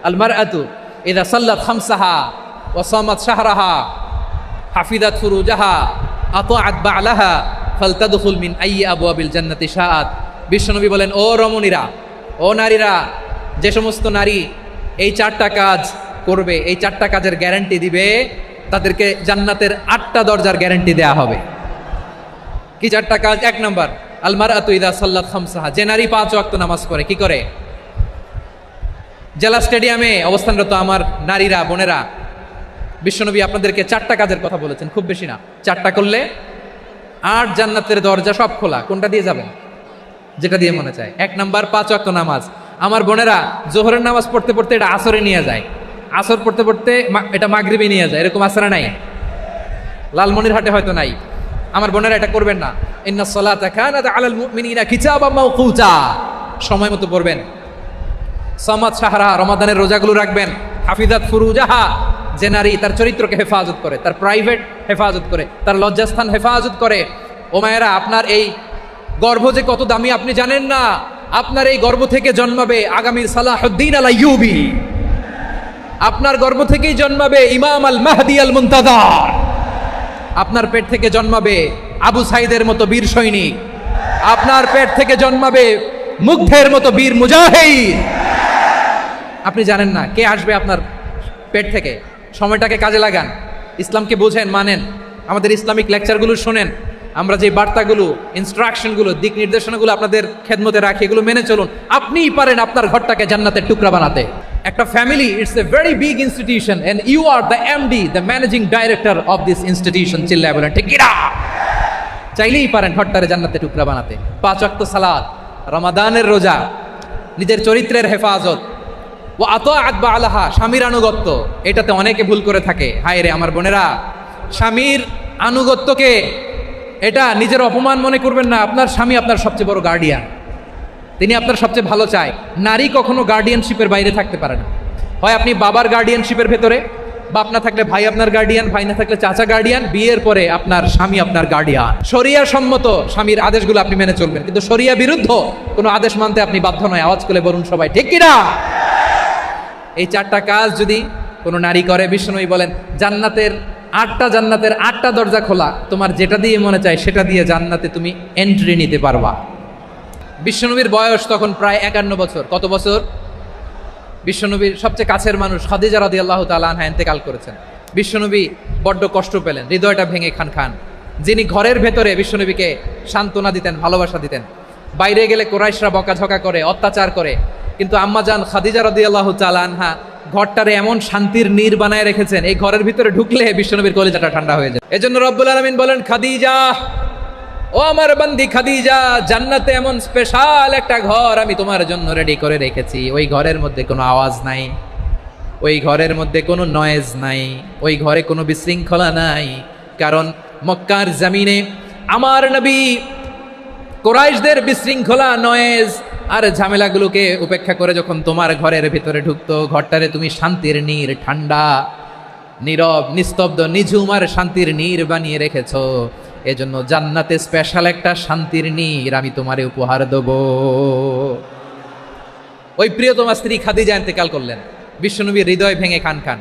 আল মারআতু ইযা সাল্লাত খামসাহা ওয়া সামাত শাহরাহা হাফিজাত ফুরুজাহা আতাআত বা'লাহা ফালতাদখুল মিন আইয়ি আবওয়াবিল জান্নাতি শাআত। বিশ্বনবী বলেন, ও রমণীরা, ও নারীরা, যে সমস্ত নারী এই 4টা কাজ করবে, এই 4টা কাজের গ্যারান্টি দিবে, তাদেরকে জান্নাতের 8টা দরজার গ্যারান্টি দেয়া হবে। কি 4টা কাজ? 1 নম্বর, আল মারআতু ইযা সাল্লাত খামসাহা, যে নারী 5 ওয়াক্ত নামাজ পড়ে। কি করে? জেলা স্টেডিয়ামে অবস্থানরত আমার নারীরা, বোনেরা, বিশ্বনবী আপনাদেরকে 4টা কাজের কথা বলেছেন, খুব বেশি না। 4টা করলে 8 জান্নাতের দরজা সব খোলা। কোনটা দিয়ে যাবেন? যেটা দিয়ে মনে চায়। 1 নাম্বার 5 ওয়াক্ত নামাজ। আমার বোনেরা জোহরের নামাজ পড়তে পড়তে এটা আসরে নিয়ে যায়, আসর পড়তে পড়তে এটা মাগরিবে নিয়ে যায়। এরকম আসরে নাই? লালমনিরহাটে হয়তো নাই। আমার বোনেরা এটা করবেন না। ইন্নাস সালাতা কানাত আলাল মুমিনিনা কিতাবাম মাওকুতা, সময় মতো পড়বেন। সামাত শাহরা, রমাদানের রোজাগুলো রাখবেন। হাফিজাত ফুরুজাহা, যে নারী তার চরিত্রকে হেফাজত করে, তার প্রাইভেট হেফাজত করে, তার লজ্জাস্থান হেফাজত করে। ও মায়েরা, আপনার এই গর্ভ যে কত দামি আপনি জানেন না। আপনার এই গর্ভ থেকে জন্মাবে আগামী সালাহুদ্দিন আল আইয়ুবী। আপনার গর্ভ থেকেই জন্মাবে ইমাম আল মাহদি আল মুনতাজার। আপনার পেট থেকে জন্মাবে আবু সাইদের মতো বীর সৈনিক। আপনার পেট থেকে জন্মাবে মুগ্ধের মতো বীর মুজাহিদ। আপনি জানেন না কে আসবে আপনার পেট থেকে। সময়টাকে কাজে লাগান, ইসলামকে বোঝেন, মানেন, আমাদের ইসলামিক লেকচারগুলো শোনেন। আমরা যে বার্তাগুলো, ইনস্ট্রাকশনগুলো, দিক নির্দেশনাগুলো আপনাদের খেদমতে রাখি, এগুলো মেনে চলুন। আপনিই পারেন আপনার ঘরটাকে জান্নাতের টুকরা বানাতে। একটা family, it's a very big institution and you are the MD, the managing director of this institution. চিল্লায় বলেন ঠিক কিনা? চাইলেই পারেন ঘরটারে জান্নাতের টুকরা বানাতে। 5 ওয়াক্ত সালাত, রমাদানের রোজা, নিজের চরিত্রের হেফাজত, ও আতাআত বা'লাহা, স্বামীর আনুগত্য। এটাতে অনেকে ভুল করে থাকে। হায় রে আমার বোনেরা, স্বামীর আনুগত্যকে এটা নিজের অপমান মনে করবেন না। আপনার স্বামী আপনার সবচেয়ে বড় গার্ডিয়ান, তিনি আপনার সবচেয়ে ভালো চায়। নারী কখনো গার্ডিয়ানশিপের বাইরে থাকতে পারে না। হয় আপনি বাবার গার্ডিয়ানশিপের ভেতরে, বাপ না থাকলে ভাই আপনার গার্ডিয়ান, ভাই না থাকলে চাচা গার্ডিয়ান, বিয়ের পরে আপনার স্বামী আপনার গার্ডিয়ান। শরিয়া সম্মত স্বামীর আদেশগুলো আপনি মেনে চলবেন, কিন্তু শরিয়া বিরুদ্ধ কোনো আদেশ মানতে আপনি বাধ্য নয়। আওয়াজ করে বলুন সবাই ঠিক কিনা? এই 4টা কাজ যদি কোনো নারী করে, বিশ্বনবী বলেন জান্নাতের 8টা দরজা খোলা। তোমার যেটা দিয়ে মনে চায় সেটা দিয়ে জান্নাতে তুমি এন্ট্রি নিতে পারবা। বিশ্বনবীর বয়স তখন প্রায় 51 বছর। কত বছর? বিশ্বনবীর সবচেয়ে কাছের মানুষ খাদিজা রাদিয়াল্লাহু তাআলা আনহা ইন্তেকাল করেছেন। বিশ্বনবী বড্ড কষ্ট পেলেন, হৃদয়টা ভেঙে খান খান। যিনি ঘরের ভেতরে বিশ্বনবীকে সান্ত্বনা দিতেন, ভালোবাসা দিতেন, বাইরে গেলে কোরাইশরা বকাঝকা করে, অত্যাচার করে, কিন্তু আম্মাজান খাদিজা রাদিয়াল্লাহু তাআলা আনহা ঘরটারে এমন শান্তির নীড় বানায় রেখেছেন, এই ঘরের ভিতরে ঢুকলে বিশ্বনবীর কলিজাটা ঠান্ডা হয়ে যায়। এজন্য রব্বুল আলামিন বলেন, খাদিজা, ও আমার বান্দি খাদিজা, জান্নাতে এমন স্পেশাল একটা ঘর আমি তোমার জন্য রেডি করে রেখেছি। ওই ঘরের মধ্যে কোনো আওয়াজ নাই, ওই ঘরের মধ্যে কোনো নয়েজ নাই, ওই ঘরে কোনো বিশৃঙ্খলা নাই। কারণ মক্কার জমিনে আমার নবী কোরাইশদের বিশৃঙ্খলা, নয়েজ আর ঝামেলাগুলোকে উপেক্ষা করে যখন তোমার ঘরের ভিতরে ঢুকতো, ঘরটারে তুমি শান্তির নীড়, ঠান্ডা, নীরব, নিস্তব্ধ, নিঝুম আর শান্তির নীড় বানিয়ে রেখেছো। এজন্য জান্নাতে স্পেশাল একটা শান্তির নীড় আমি তোমারে উপহার দেব। ওই প্রিয়তমা স্ত্রী খাদিজা ইন্তেকাল করলেন, বিশ্বনবীর হৃদয় ভেঙে খান খান।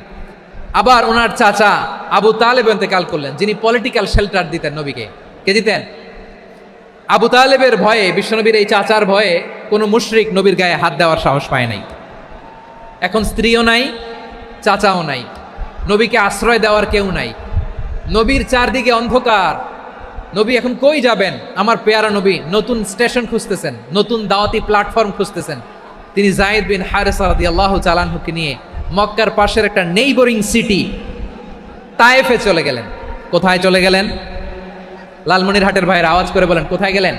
আবার ওনার চাচা আবু তালেব ইন্তেকাল করলেন, যিনি পলিটিক্যাল শেল্টার দিতেন নবীকে। কে দিতেন? আবু তালেবের ভয়ে, বিশ্বনবীর এই চাচার ভয়ে কোনো মুশরিক নবীর গায়ে হাত দেওয়ার সাহস পায় নাই। এখন স্ত্রীও নাই, চাচাও নাই, নবীকে আশ্রয় দেওয়ার কেউ নাই। নবীর চারদিকে অন্ধকার। নবী এখন কই যাবেন? আমার পেয়ারা নবী নতুন স্টেশন খুঁজতেছেন, নতুন দাওয়াতি প্ল্যাটফর্ম খুঁজতেছেন। তিনি যায়েদ বিন হারেসা রাদিয়াল্লাহু তাআলা আনহুকে নিয়ে মক্কার পাশের একটা নেইবরিং সিটি তায়েফে চলে গেলেন। কোথায় চলে গেলেন? লালমনিরহাটের ভাইয়ের আওয়াজ করে বলেন, কোথায় গেলেন?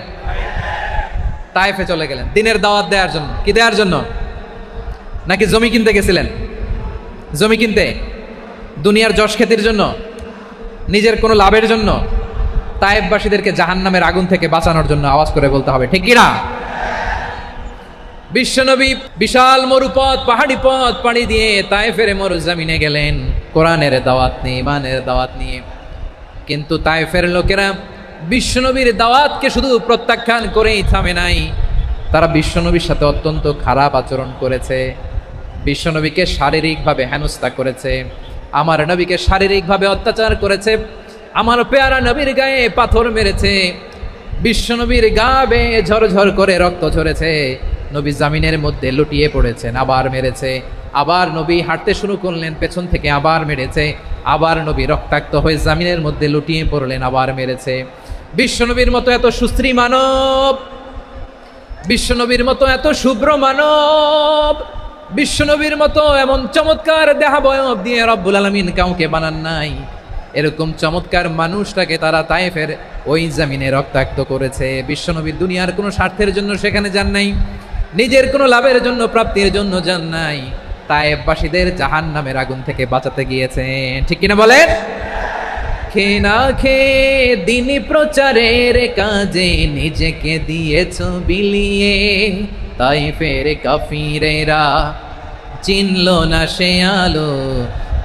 তায়েফে চলে গেলেন দিনের দাওয়াত দেওয়ার জন্য। কি দেওয়ার জন্য? নাকি জমি কিনতে গেছিলেন? জমি কিনতে, দুনিয়ার যশ খ্যাতির জন্য, নিজের কোনো লাভের জন্য? তায়েফবাসীদেরকে জাহান্নামের আগুন থেকে বাঁচানোর জন্য। আওয়াজ করে বলতে হবে ঠিক কিনা? বিশ্বনবী বিশাল মরুপথ, পাহাড়ি পথ পাড়ি দিয়ে তায়েফের মরুজমিনে গেলেন কোরআনের দাওয়াত নিয়ে, ইমানের দাওয়াত নিয়ে। কিন্তু তায়েফের লোকেরা বিশ্বনবীর দাওয়াতকে শুধু প্রত্যাখ্যান করেই থামে নাই, তারা বিশ্বনবীর সাথে অত্যন্ত খারাপ আচরণ করেছে। বিশ্বনবীকে শারীরিকভাবে হেনস্থা করেছে, আমার নবীকে শারীরিকভাবে অত্যাচার করেছে, আমার পেয়ারা নবীর গায়ে পাথর মেরেছে, বিশ্বনবীর গা বেয়ে ঝরঝর করে রক্ত ঝরেছে, নবী জামিনের মধ্যে লুটিয়ে পড়েছেন, আবার মেরেছে, আবার নবী হাঁটতে শুরু করলেন, পেছন থেকে আবার মেরেছে, আবার নবী রক্তাক্ত হয়ে জামিনের মধ্যে লুটিয়ে পড়লেন, আবার মেরেছে। বিশ্বনবীর মতো এত সুশ্রী মানব, বিশ্বনবীর মতো এত শুভ্র মানব, বিশ্বনবীর মতো এমন চমৎকার দেহাবয়ব দিয়ে রব্বুল আলামিন কাউকে বানান নাই। এরকম চমৎকার মানুষটাকে তারা তায়েফের ওই জমিনে রক্তাক্ত করেছে। বিশ্বনবীর দুনিয়ার কোনো স্বার্থের জন্য সেখানে যান নাই, নিজের কোনো লাভের জন্য, প্রাপ্তির জন্য যান নাই, তায়েফবাসীদের জাহান্নামের আগুন থেকে বাঁচাতে গিয়েছেন। ঠিক কিনা বলেন? খেয়ে না খেয়ে দিনী প্রচারের কাজে নিজেকে দিয়েছ বিলিয়ে, তায়েফের কাফিরেরা চিনল না সে আলো,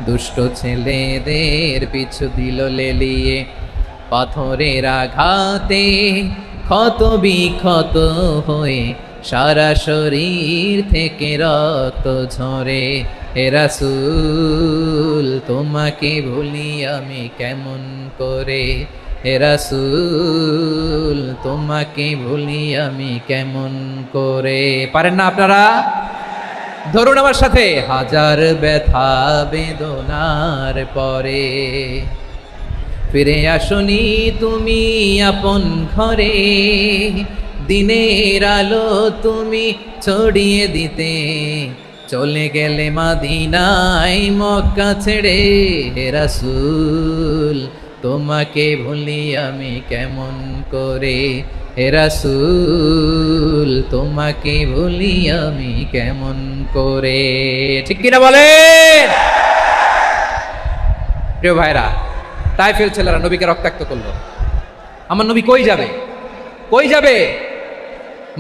দুষ্ট ছেলেদের পিছু দিল লেলিয়ে, পাথরের আঘাতে ক্ষত বিক্ষত হয়ে সারা শরীর থেকে রক্ত ঝরে। হে রাসূল তোমাকে ভুলি আমি কেমন করে, হে রাসূল তোমাকে ভুলি আমি কেমন করে। পারেন না আপনারা? ধরুন আমার সাথে। হাজার ব্যথা বেদনার পরে ফিরে আসনি তুমি আপন ঘরে, দিনের আলো তুমি ছড়িয়ে দিতে চলে গেলে মদিনায় মক্কা ছেড়ে। হে রাসূল তোমাকে ভুলি আমি কেমন করে, হে রাসূল তোমাকে ভুলি আমি কেমন করে। ঠিক কিনা বলেন? প্রিয় ভাইরা, তায়েফের ছেলেরা নবীকে রক্তাক্ত করলো। আমার নবী কই যাবে? কই যাবে?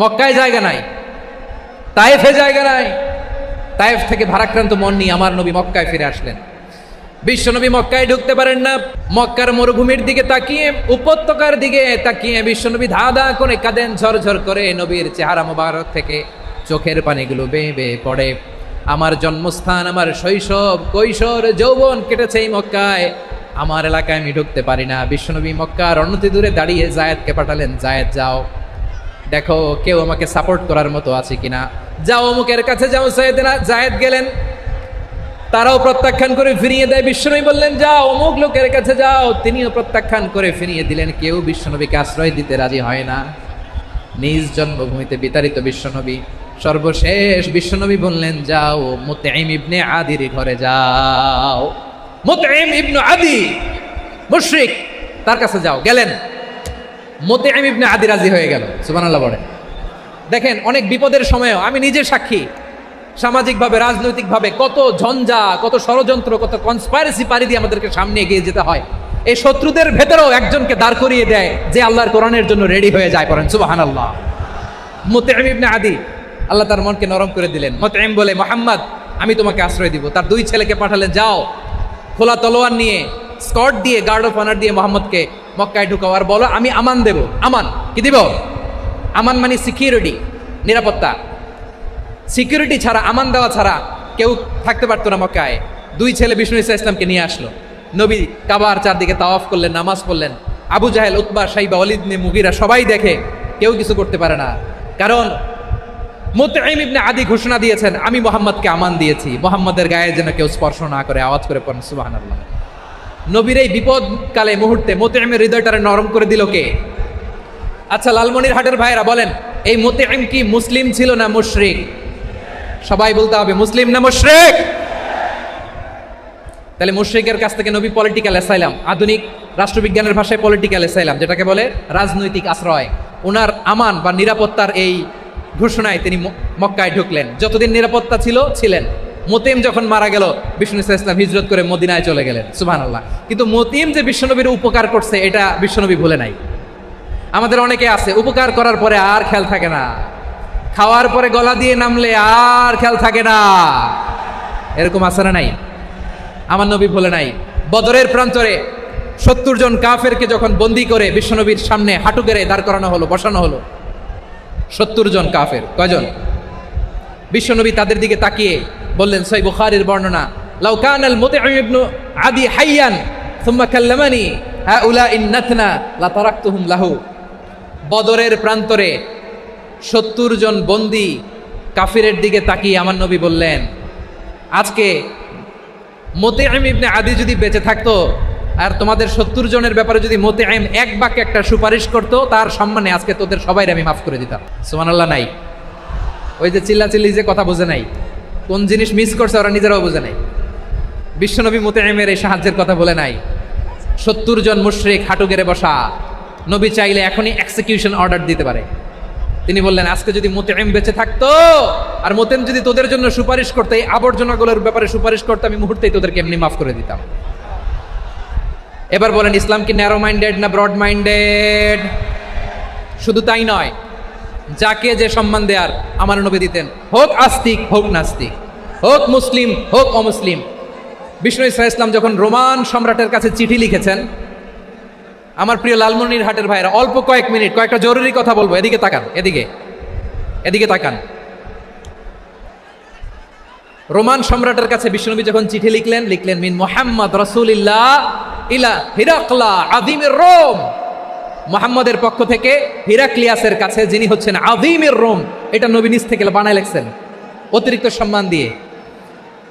মক্কায় জায়গা নাই, তায়েফে জায়গা নাই। তায়েফ থেকে ভারাক্রান্ত মন নিয়ে আমার নবী মক্কায় ফিরে আসলেন। বিশ্বনবী মক্কায় ঢুকতে পারেন না। মক্কার মরুভূমির দিকে তাকিয়ে, উপত্যকার দিকে তাকিয়ে বিশ্বনবী ধা ধা করে কাঁদেন, ঝরঝর করে নবীর চেহারা মোবারক থেকে চোখের পানিগুলো বেয়ে বেয়ে পড়ে। আমার জন্মস্থান, আমার শৈশব, কৈশোর, যৌবন কেটেছে এই মক্কায়, আমার এলাকায় আমি ঢুকতে পারি না। বিশ্বনবী মক্কার অনতি দূরে দাঁড়িয়ে জায়েদকে পাঠালেন, জায়েদ যাও দেখো কেউ আমাকে সাপোর্ট করার মতো আছে কিনা, যাও অমুকের কাছে যাও। জায়েদ গেলেন, তারাও প্রত্যাখ্যান করে ফিরিয়ে দেয়। বিশ্বনবী বললেন যাও অমুক লোকের কাছে যাও, তিনিও প্রত্যাখ্যান করে ফিরিয়ে দিলেন। কেউ বিশ্বনবীকে আশ্রয় দিতে রাজি হয় না। নিজ জন্মভূমিতে বিতাড়িত বিশ্বনবী, সর্বশেষ বিশ্বনবী বললেন যাও মুতঈম ইবনে আদির ঘরে যাও। মুতঈম ইবনে আদি মুশরিক, তার কাছে যাও। গেলেন, মুতঈম ইবনে আদি রাজি হয়ে গেল। সুবহানাল্লাহ বলেন। দেখেন, অনেক বিপদের সময়ও আমি নিজে সাক্ষী, সামাজিকভাবে, রাজনৈতিকভাবে কত ঝঞ্ঝা, কত ষড়যন্ত্র, কত কনস্পাইরেসি পাড়ি দিয়ে আমাদেরকে সামনে এগিয়ে যেতে হয়। এই শত্রুদের ভেতরেও একজনকে দাঁড় করিয়ে দেয় যে আল্লাহর কোরআনের জন্য রেডি হয়ে যায়। পড়েন সুবহানাল্লাহ। মুতঈম ইবনে আদি, আল্লাহ তার মনকে নরম করে দিলেন। মুতঈম বলে, মুহাম্মদ আমি তোমাকে আশ্রয় দিব। তার দুই ছেলেকে পাঠালেন, যাও খোলা তলোয়ার নিয়ে, স্কট দিয়ে, গার্ড অফ অনার দিয়ে মোহাম্মদকে মক্কায় ঢুকাও, আর বলো আমি আমান দেব। আমান কি দিব? আমান মানে সিকিউরিটি, নিরাপত্তা। সিকিউরিটি ছাড়া, আমান দেওয়া ছাড়া কেউ থাকতে পারতো না মক্কায়। দুই ছেলে বিষ্ণু ইসা ইসলামকে নিয়ে আসলো। নবী কাবার চারদিকে তাওয়াফ করলেন, নামাজ পড়লেন। আবু জাহেল, উতবা, শাইবা, ওয়ালিদ ইবনে মুগীরা সবাই দেখে, কেউ কিছু করতে পারে না। কারণ মুতঈম ইবনে আদি ঘোষণা দিয়েছেন আমি মুহাম্মদকে আমান দিয়েছি, মুহাম্মদের গায়ে যেন কেউ স্পর্শ না করে। আওয়াজ করে পড়েন সুবহানাল্লাহ। নবীর এই বিপদকালে মুহূর্তে মুতঈমের হৃদয়টারে নরম করে দিল কে? আচ্ছা, লালমনিরহাটের ভাইরা বলেন, এই মুতঈম কি মুসলিম ছিল না মুশরিক? সবাই বলতে হবে মুসলিম না মুশরিক? তাহলে মুশরিকের কাছ থেকে নবী পলিটিক্যাল অ্যাসাইলাম, আধুনিক রাষ্ট্রবিজ্ঞানের ভাষায় পলিটিক্যাল অ্যাসাইলাম, যেটাকে বলে রাজনৈতিক আশ্রয়, ওনার আমান বা নিরাপত্তার এই ঘোষণায় তিনি মক্কায় ঢুকলেন। যতদিন নিরাপত্তা ছিল ছিলেন। মুতঈম যখন মারা গেল, বিষ্ণু ইসলাম হিজরত করে মদিনায় চলে গেলেন। সুবহানাল্লাহ। কিন্তু মুতঈম যে বিশ্বনবীর উপকার করছে এটা বিশ্বনবী ভুলে নাই। আমাদের অনেকে আছে উপকার করার পরে আর খেয়াল থাকে না, খাওয়ার পরে গলা দিয়ে নামলে আর খেয়াল থাকে না। এরকম আছে না নাই? আমার নবী ভুলে নাই। বদরের প্রান্তরে 70 জন কাফেরকে যখন বন্দী করে বিশ্বনবীর সামনে হাঁটু গেড়ে দাঁড় করানো হলো, বসানো হলো, 70 জন কাফের। কয়জন? বিশ্বনবী তাদের দিকে তাকিয়ে বললেন সহিহ বুখারীর বর্ণনা, লাউ কানাল মুতঈম ইবনু আদি হাইয়ান সুম্মা কাল্লামানি হাউলাই নাতনা লা তারাকতুহুম লাহু। বদরের প্রান্তরে 70 জন বন্দী কাফিরের দিকে তাকিয়ে আমার নবী বললেন, আজকে মুতঈম ইবনে আদি যদি বেঁচে থাকতো আর তোমাদের 70 জনের ব্যাপারে যদি মুতঈম এক বাক্যে একটা সুপারিশ করতো, তার সম্মানে আজকে তোদের সবাইকে আমি মাফ করে দিতাম। সুবহানাল্লাহ। নাই ওই যে চিল্লাচিল্লি যে কথা বোঝে নাই, কোন জিনিস মিস করছে ওরা নিজেরাও বোঝে নাই। বিশ্বনবী মুতঈমের এই সাহায্যের কথা বলে নাই। 70 জন মুশরিক হাঁটু গেড়ে বসা, নবী চাইলে এখনই এক্সিকিউশন অর্ডার দিতে পারে। তিনি বললেন, আজকে যদি মুতঈম বেঁচে থাকতো আর মুতঈম যদি তোদের জন্য সুপারিশ করতে, এই আবর্জনাগুলোর ব্যাপারে সুপারিশ করতে, আমি মুহূর্তেই তোদেরকে এমনি মাফ করে দিতাম। এবার বলেন, ইসলাম কি ন্যারো মাইন্ডেড না ব্রড মাইন্ডেড? শুধু তাই নয়, যাকে যে সম্মান দেয়ার আমার নবী দিতেন, হোক আস্তিক হোক নাস্তিক, হোক মুসলিম হোক অমুসলিম। বিষ্ণু ইসা ইসলাম যখন রোমান সম্রাটের কাছে চিঠি লিখেছেন, আমার প্রিয় লালমনিরহাটের ভাইরা, অল্প কয়েক মিনিট কয়েকটা জরুরি কথা বলবো। এদিকে তাকান, এদিকে তাকান। রোমান সম্রাটের কাছে বিশ্বনবী যখন চিঠি লিখলেন মিন মুহাম্মদ রাসূলিল্লাহ ইলা হিরাকলা আযীমির রোম। মুহাম্মদের পক্ষ থেকে হিরাক্লিয়াসের কাছে, যিনি হচ্ছেন আযীমির রোম। এটা নবী নিজ থেকে বানায় লিখছেন, অতিরিক্ত সম্মান দিয়ে।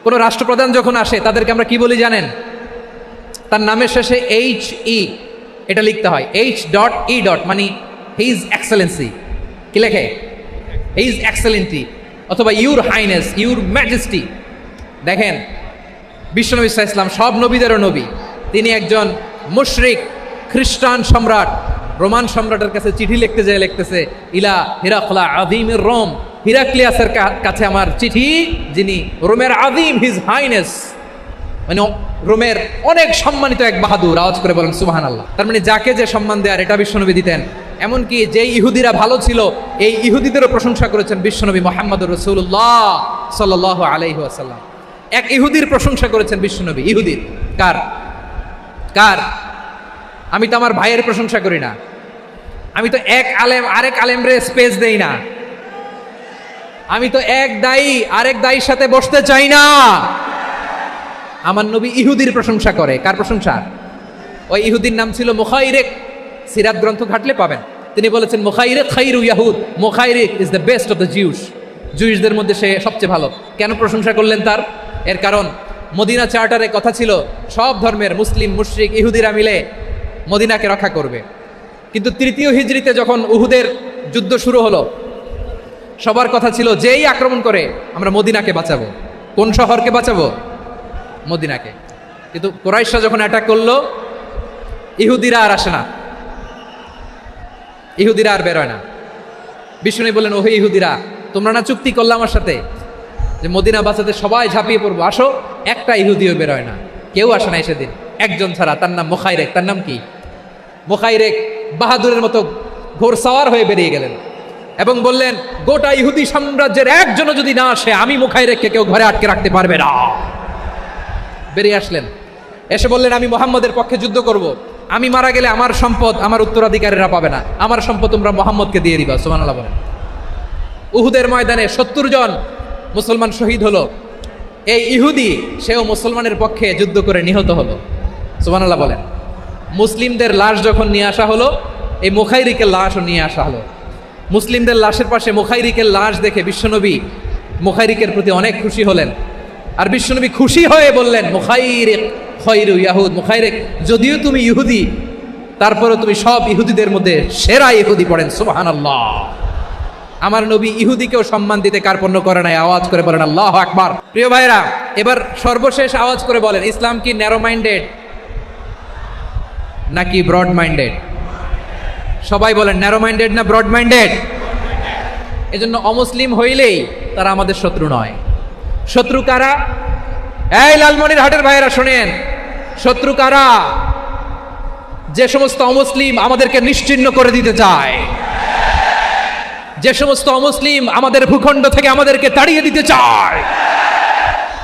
কোন রাষ্ট্রপ্রধান যখন আসে তাদেরকে আমরা কি বলি জানেন? তার নামের শেষে HE এটা লিখতে হয়, H.E. মানে হিজ এক্সেলেন্সি। কি লেখে? হিজ এক্সেলেন্টি, অথবা ইউর হাইনেস, ইউর ম্যাজেস্টি। দেখেন, বিশ্বনবী সাল্লাল্লাহু আলাইহি ওয়াসাল্লাম সব নবীদেরও নবী। তিনি একজন মুশরিক খ্রিস্টান সম্রাট, রোমান সম্রাটের কাছে চিঠি লিখতে যায়, লিখতেছে ইলা হিরাকলা আযীমির রোম। হিরাক্লিয়াসের কাছে আমার চিঠি, যিনি রোমের আযীম, হিজ হাইনেস, মানে রোমের অনেক সম্মানিত এক বাহাদুর। আওয়াজ করে বলেন সুবহানাল্লাহ। তার মানে যাকে যে সম্মান দেয়ার, এটা বিশ্বনবী দিতেন। এমনকি যে ইহুদিরা ভালো ছিল, এই ইহুদিদেরও প্রশংসা করেছেন বিশ্বনবী মুহাম্মদুর রাসূলুল্লাহ সাল্লাল্লাহু আলাইহি ওয়াসাল্লাম। এক ইহুদির প্রশংসা করেছেন বিশ্বনবী। ইহুদির কার? আমি তো আমার ভাইয়ের প্রশংসা করি না, আমি তো এক আলেম আরেক আলেমরে স্পেস দেই না, আমি তো এক দায়ী আরেক দায়ীর সাথে বসতে চাই না। আমার নবী ইহুদির প্রশংসা করে। কার প্রশংসা? ওই ইহুদির নাম ছিল মুখাইরিক। সিরাত গ্রন্থ ঘাটলে পাবেন। তিনি বলেছেন, মুখাইরিক খাইরু ইয়াহুদ, Mukhayriq is the best of the Jews. জুইশদের মধ্যে সে সবচেয়ে ভালো। কেন প্রশংসা করলেন তার? এর কারণ মদিনা চার্টারে কথা ছিল সব ধর্মের মুসলিম মুশরিক ইহুদিরা মিলে মদিনাকে রক্ষা করবে। কিন্তু 3য় হিজরিতে যখন উহুদের যুদ্ধ শুরু হলো, সবার কথা ছিল যেই আক্রমণ করে আমরা মদিনাকে বাঁচাবো। কোন শহরকে বাঁচাবো? মদিনাকে। কিন্তু কুরাইশরা যখন অ্যাটাক করলো, ইহুদিরা আর আসে না, ইহুদিরা আর বেরোয় না। বিষ্ণু বললেন, ওহে ইহুদিরা, তোমরা না চুক্তি করলে আমার সাথে যে মদিনা বাঁচাতে সবাই ঝাঁপিয়ে পড়বো, আসো। একটা ইহুদিও বেরোয় না, কেউ আসে না সেদিন, একজন ছাড়া। তার নাম মুখাইরেক। তার নাম কি? মুখাইরেক বাহাদুরের মতো ঘোড়সাওয়ার হয়ে বেরিয়ে গেলেন এবং বললেন, গোটা ইহুদি সাম্রাজ্যের একজনও যদি না আসে, আমি মুখাইরেককে কেউ ঘরে আটকে রাখতে পারবে না। বেরিয়ে আসলেন, এসে বললেন, আমি মুহাম্মদের পক্ষে যুদ্ধ করব। আমি মারা গেলে আমার সম্পদ আমার উত্তরাধিকারীরা পাবে না, আমার সম্পদ তোমরা মুহাম্মদকে দিয়ে দিবা। সুবহানাল্লাহ বলেন। উহুদের ময়দানে 70 জন মুসলমান শহীদ হলো। এই ইহুদি, সেও মুসলমানের পক্ষে যুদ্ধ করে নিহত হলো। সুবহানাল্লাহ বলেন। মুসলিমদের লাশ যখন নিয়ে আসা হলো, এই মুখাইরিকের লাশও নিয়ে আসা হলো। মুসলিমদের লাশের পাশে মুখাইরিকের লাশ দেখে বিশ্বনবী মুখাইরিকের প্রতি অনেক খুশি হলেন। আর বিশ্বনবী খুশি হয়ে বললেন, মুখাইরিক খায়রু ইয়াহুদ। মুখাইরিক, যদিও তুমি ইহুদি, তারপরেও তুমি সব ইহুদিদের মধ্যে সেরা ইহুদি। পড়েন সুবহানাল্লাহ। আমার নবী ইহুদিকেও সম্মান দিতে কার্পণ্য করে নাই। আওয়াজ করে বলেন আল্লাহু আকবার। প্রিয় ভাইরা, এবার সর্বশেষ আওয়াজ করে বলেন, ইসলাম কি ন্যারো মাইন্ডেড নাকি ব্রড মাইন্ডেড? সবাই বলেন, ন্যারো মাইন্ডেড না ব্রড মাইন্ডেড? এজন্য অমুসলিম হইলেই তারা আমাদের শত্রু নয়। শত্রু কারা? এই লালমনিরহাটের ভাইয়েরা শোনেন, শত্রু কারা? যে সমস্ত অমুসলিম আমাদেরকে নিশ্চিহ্ন করে দিতে চায়, যে সমস্ত অমুসলিম আমাদের ভূখণ্ড থেকে আমাদেরকে তাড়িয়ে দিতে চায়,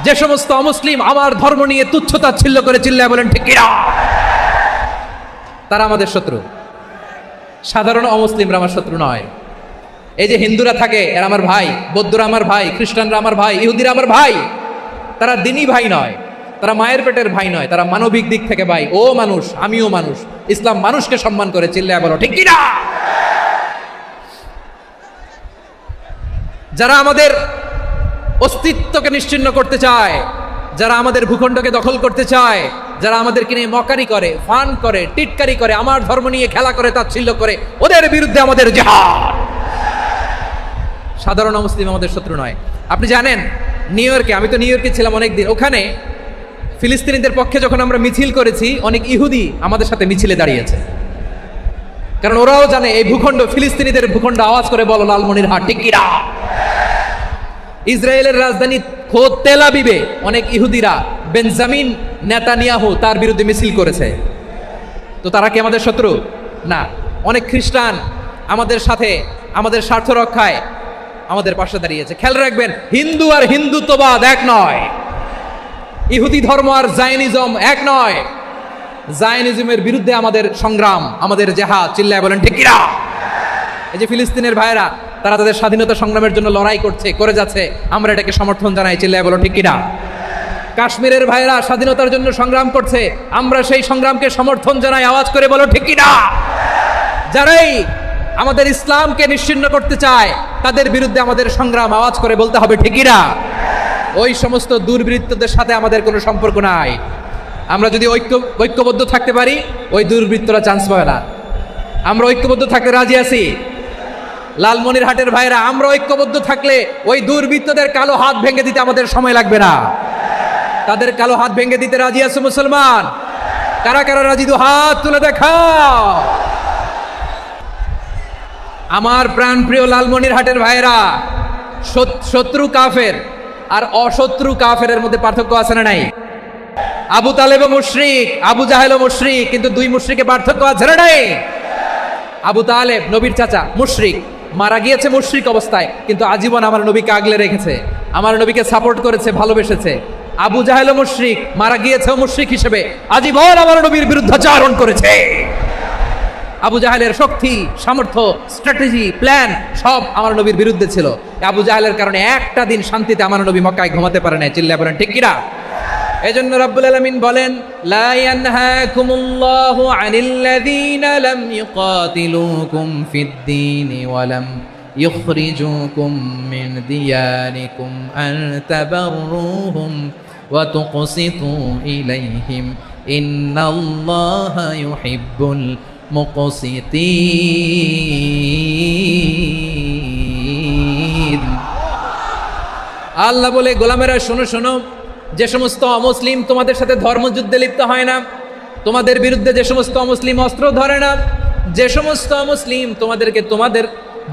যে সমস্ত অমুসলিম আমার ধর্ম নিয়ে তুচ্ছতাচ্ছিল্য করে চিল্লায় বলেন ঠিক কিনা, তারা আমাদের শত্রু। সাধারণ অমুসলিমরা আমার শত্রু নয়। এই যে হিন্দুরা থাকে, এরা আমার ভাই, বৌদ্ধরা আমার ভাই, খ্রিস্টানরা আমার ভাই, ইহুদিরা আমার ভাই। তারা দিনী ভাই নয়, তারা মায়ের পেটের ভাই নয়, তারা মানবিক দিক থেকে ভাই। ও মানুষ, আমিও মানুষ, ইসলাম মানুষকে সম্মান করে, চিল্লায় বলো ঠিক কি না? যারা আমাদের অস্তিত্বকে নিশ্চিহ্ন করতে চায়, যারা আমাদের ভূখণ্ডকে দখল করতে চায়, যারা আমাদেরকে নিয়ে মকারি করে, ফান করে, টিটকারি করে, আমার ধর্ম নিয়ে খেলা করে, তাচ্ছিল্য করে, ওদের বিরুদ্ধে আমাদের জিহাদ। সাধারণ মুসলিম আমাদের শত্রু নয়। আপনি জানেন নিউ ইয়র্কে, আমি তো নিউ ইয়র্কে ছিলাম অনেকদিন, ওখানে ফিলিস্তিনিদের পক্ষে যখন আমরা মিছিল করেছি, অনেক ইহুদি আমাদের সাথে মিছিলে দাঁড়িয়েছে, কারণ ওরাও জানে এই ভূখণ্ড ফিলিস্তিনিদের ভূখণ্ড। আওয়াজ করে বলো লালমনিরহাট ঠিক কি না? ইসরায়েলের রাজধানী খোদ তেল আবিবে অনেক ইহুদিরা বেঞ্জামিন নেতানিয়াহু তার বিরুদ্ধে মিছিল করেছে। তো তারা কি আমাদের শত্রু? না। অনেক খ্রিস্টান আমাদের সাথে, আমাদের স্বার্থ রক্ষায় আমাদের পাশে দাঁড়িয়েছে। খেয়াল রাখবেন, হিন্দু আর হিন্দুত্ববাদ এক নয়, ইহুদি ধর্ম আর জায়নিজম এক নয়। জায়নিজমের বিরুদ্ধে আমাদের সংগ্রাম, আমাদের জেহাদ, চিল্লায় বলেন ঠিক কি না? এই যে ফিলিস্তিনের ভাইয়েরা, তারা তাদের স্বাধীনতা সংগ্রামের জন্য লড়াই করছে, করে যাচ্ছে, আমরা এটাকে সমর্থন জানাই, চিল্লায় বলো ঠিক কি না? কাশ্মীরের ভাইয়েরা স্বাধীনতার জন্য সংগ্রাম করছে, আমরা সেই সংগ্রামকে সমর্থন জানাই, আওয়াজ করে বলো ঠিক কি না? যারাই আমাদের ইসলামকে নিশ্চিহ্ন করতে চায়, তাদের বিরুদ্ধে আমাদের সংগ্রাম, আওয়াজ করে বলতে হবে ঠিক কি না? ওই সমস্ত দুর্বৃত্তদের সাথে আমাদের কোনো সম্পর্ক নাই। আমরা যদি ঐক্যবদ্ধ থাকতে পারি, ওই দুর্বৃত্তরা চান্স পাবে না। আমরা ঐক্যবদ্ধ থাকতে রাজি আছি। লালমনিরহাটের ভাইরা, আমরা ঐক্যবদ্ধ থাকলে ওই দুর্বৃত্তদের কালো হাত ভেঙে দিতে আমাদের সময় লাগবে না। তাদের কালো হাত ভেঙে দিতে রাজি আছে মুসলমান? কারা কারা রাজি? দু হাত তুলে দেখাও। আমার প্রাণ প্রিয় লালমনিরহাটের ভাইরা, শত্রু কাফের আর অশত্রু কাফেরের মধ্যে পার্থক্য আছে না নাই? আবু তালেব মুশরিক, আবু জাহেল মুশরিক, কিন্তু দুই মুশরিকে পার্থক্য আছে না নাই? আবু তালেব নবীর চাচা, মুশরিক, মারা গিয়েছে মুশরিক অবস্থায়, কিন্তু আজীবন আমার নবীকে আগলে রেখেছে, আমার নবীকে সাপোর্ট করেছে, ভালোবেসেছে। আবু জাহেল মুশরিক, মারা গিয়েছে মুশরিক হিসেবে, আজীবন আমার নবীর বিরুদ্ধাচরণ করেছে। আবু জাহেলের শক্তি, সামর্থ্য, স্ট্র্যাটেজি, প্ল্যান সব আমার নবীর বিরুদ্ধে ছিল। আবু জাহেলের কারণে একটা দিন শান্তিতে আমার নবী মক্কায় ঘুমাতে পারে না, চিল্লায় বলেন ঠিক কিনা? এজন্য রব্বুল আলামিন বলেন, লা ইয়ানহাকুমুল্লাহু আনিল্লাযীনা লাম ইউকাতিলুকুম ফিদ-দীনি ওয়া লাম ইখরিজুকুম মিন দিয়ারিকুম আন তাবাররুহুম ওয়া তুকসিতু ইলাইহিম ইন্নাল্লাহা ইউহিব্বুল মুকসিতিন। আল্লাহ বলে, গোলামেরা শোনো শোনো, যে সমস্ত অমুসলিম তোমাদের সাথে ধর্মযুদ্ধে লিপ্ত হয় না, তোমাদের বিরুদ্ধে যে সমস্ত অমুসলিম অস্ত্র ধরে না, যে সমস্ত অমুসলিম তোমাদেরকে তোমাদের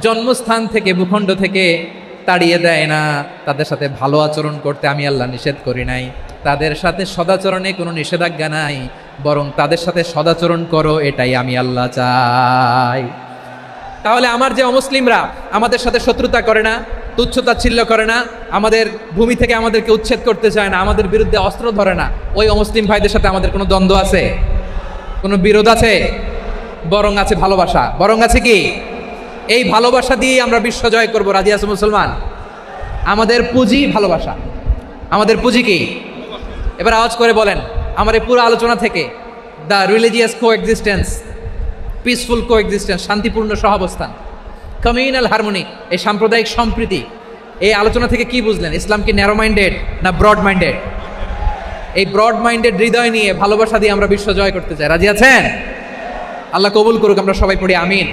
জন্মস্থান থেকে, ভূখণ্ড থেকে তাড়িয়ে দেয় না, তাদের সাথে ভালো আচরণ করতে আমি আল্লাহ নিষেধ করি নাই। তাদের সাথে সদাচরণে কোনো নিষেধাজ্ঞা নাই, বরং তাদের সাথে সদাচরণ করো, এটাই আমি আল্লাহ চাই। তাহলে আমার যে অমুসলিমরা আমাদের সাথে শত্রুতা করে না, তুচ্ছতাচ্ছিল্য করে না, আমাদের ভূমি থেকে আমাদেরকে উচ্ছেদ করতে চায় না, আমাদের বিরুদ্ধে অস্ত্র ধরে না, ওই অমুসলিম ভাইদের সাথে আমাদের কোনো দ্বন্দ্ব আছে? কোনো বিরোধ আছে? বরং আছে ভালোবাসা। বরং আছে কি? এই ভালোবাসা দিয়ে আমরা বিশ্ব জয় করবো। রাজি আছে মুসলমান? আমাদের পুঁজি ভালোবাসা। আমাদের পুঁজি কি? এবার আওয়াজ করে বলেন, আমার এই পুরো আলোচনা থেকে the religious coexistence, peaceful coexistence, শান্তিপূর্ণ সহাবস্থান, কমিউনাল হারমোনি, এই সাম্প্রদায়িক সম্প্রীতি, এই আলোচনা থেকে কি বুঝলেন? ইসলাম কি ন্যারো মাইন্ডেড না ব্রড মাইন্ডেড? এই ব্রড মাইন্ডেড হৃদয় নিয়ে, ভালোবাসা দিয়ে আমরা বিশ্ব জয় করতে চাই। রাজি আছেন? আল্লাহ কবুল করুক, আমরা সবাই পড়ি আমিন।